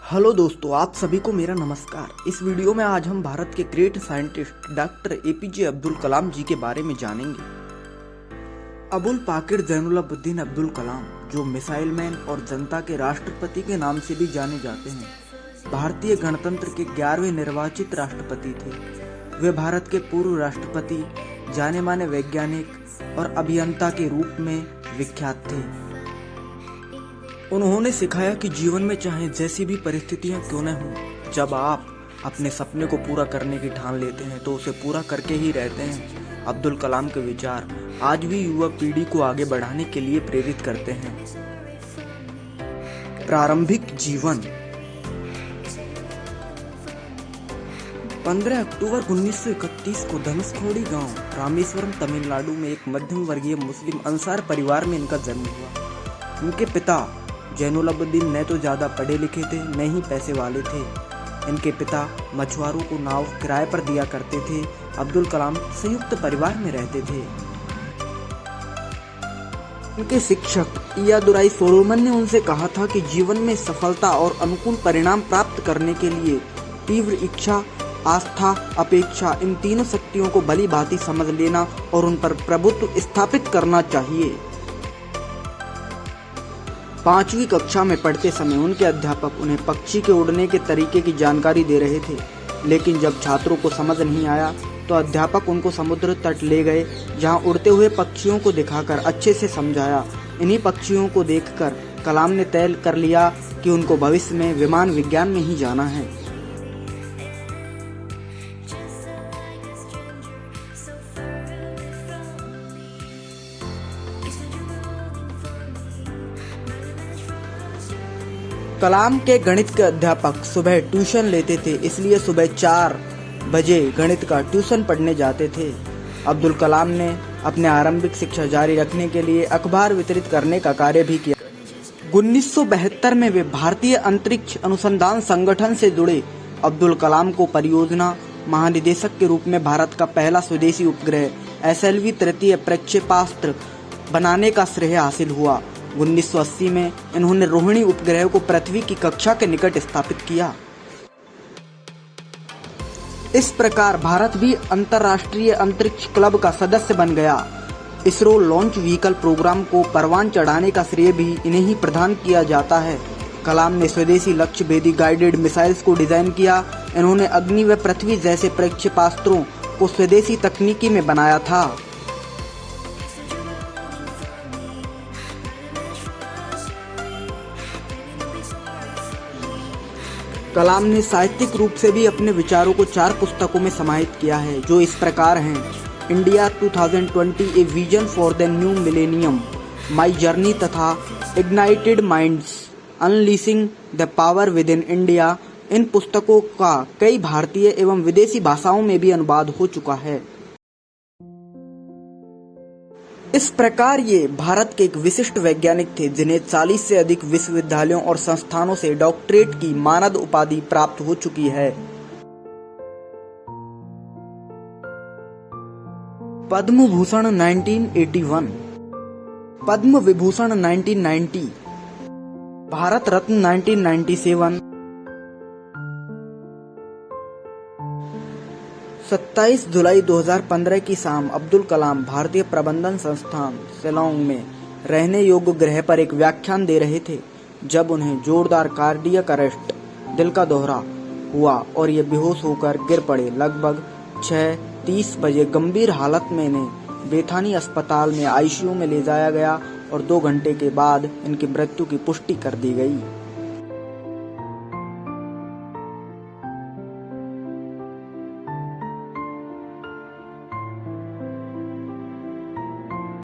Hello दोस्तों, आप सभी को मेरा नमस्कार। इस वीडियो में आज हम भारत के great scientist doctor APJ Abdul Kalam ji के बारे में जानेंगे। अबुल पाकिर जैनुलाब्दीन अब्दुल कलाम, जो मिसाइल मैन और जनता के राष्ट्रपति के नाम से भी जाने जाते हैं, भारतीय गणतंत्र के 11वें निर्वाचित राष्ट्रपति थे। वे भारत के पूर्व राष्ट्रपति, जाने माने वैज्ञानिक और अभियंता के रूप में विख्यात थे। उन्होंने सिखाया कि जीवन में चाहे जैसी भी परिस्थितियां क्यों न हों, जब आप अपने सपने को पूरा करने की ठान लेते हैं तो उसे पूरा करके ही रहते हैं। अब्दुल कलाम के विचार आज भी युवा पीढ़ी को आगे बढ़ाने के लिए प्रेरित करते हैं। प्रारंभिक जीवन 15 अक्टूबर 1931 को धनुषकोडी गांव, रामेश्वरम, तमिलनाडु में एक मध्यम वर्गीय मुस्लिम अंसार परिवार में इनका जन्म हुआ। उनके पिता जैनुलाब्दीन न तो ज़्यादा पढ़े लिखे थे, न ही पैसे वाले थे। इनके पिता मछुआरों को नाव किराए पर दिया करते थे। अब्दुल कलाम संयुक्त परिवार में रहते थे। उनके शिक्षक इयादुराई सोलोमन ने उनसे कहा था कि जीवन में सफलता और अनुकूल परिणाम प्राप्त करने के लिए तीव्र इच्छा, आस्था, अपेक्षा, इन तीनों शक्तियों को भली भांति समझ लेना और उन पर प्रभुत्व स्थापित करना चाहिए। 5वीं कक्षा में पढ़ते समय उनके अध्यापक उन्हें पक्षी के उड़ने के तरीके की जानकारी दे रहे थे, लेकिन जब छात्रों को समझ नहीं आया तो अध्यापक उनको समुद्र तट ले गए, जहां उड़ते हुए पक्षियों को दिखाकर अच्छे से समझाया। इन्हीं पक्षियों को देखकर कलाम ने तय कर लिया कि उनको भविष्य में विमान विज्ञान में ही जाना है। कलाम के गणित के अध्यापक सुबह ट्यूशन लेते थे, इसलिए सुबह 4 बजे गणित का ट्यूशन पढ़ने जाते थे। अब्दुल कलाम ने अपने आरंभिक शिक्षा जारी रखने के लिए अखबार वितरित करने का कार्य भी किया। 1972 में वे भारतीय अंतरिक्ष अनुसंधान संगठन से जुड़े। अब्दुल कलाम को परियोजना महानिदेशक के रूप में भारत का पहला स्वदेशी उपग्रह SLV तृतीय प्रक्षेपास्त्र बनाने का श्रेय हासिल हुआ। 1980 में इन्होंने रोहिणी उपग्रह को पृथ्वी की कक्षा के निकट स्थापित किया। इस प्रकार भारत भी अंतर्राष्ट्रीय अंतरिक्ष क्लब का सदस्य बन गया। इसरो लॉन्च व्हीकल प्रोग्राम को परवान चढ़ाने का श्रेय भी इन्हें ही प्रदान किया जाता है। कलाम ने स्वदेशी लक्ष्य भेदी गाइडेड मिसाइल्स को डिजाइन किया। इन्होंने अग्नि व पृथ्वी जैसे प्रक्षेपास्त्रों को स्वदेशी तकनीकी में बनाया था। कलाम ने साहित्यिक रूप से भी अपने विचारों को 4 पुस्तकों में समाहित किया है, जो इस प्रकार हैं: India 2020 a vision for the new millennium, my journey तथा ignited minds, unleashing the power within India. इन पुस्तकों का कई भारतीय एवं विदेशी भाषाओं में भी अनुवाद हो चुका है। इस प्रकार ये भारत के एक विशिष्ट वैज्ञानिक थे, जिन्हें 40 से अधिक विश्वविद्यालयों और संस्थानों से डॉक्टरेट की मानद उपाधि प्राप्त हो चुकी है। पद्म भूषण 1981, पद्म विभूषण 1990, भारत रत्न 1997, 27 जुलाई 2015 की शाम अब्दुल कलाम भारतीय प्रबंधन संस्थान शिलांग में रहने योग्य ग्रह पर एक व्याख्यान दे रहे थे, जब उन्हें जोरदार कार्डियक अरेस्ट, दिल का दोहरा हुआ और ये बेहोश होकर गिर पड़े। लगभग 6:30 बजे गंभीर हालत में इन्हें बेथानी अस्पताल में ICU में ले जाया गया और 2 घंटे के बाद इनकी मृत्यु की पुष्टि कर दी गई।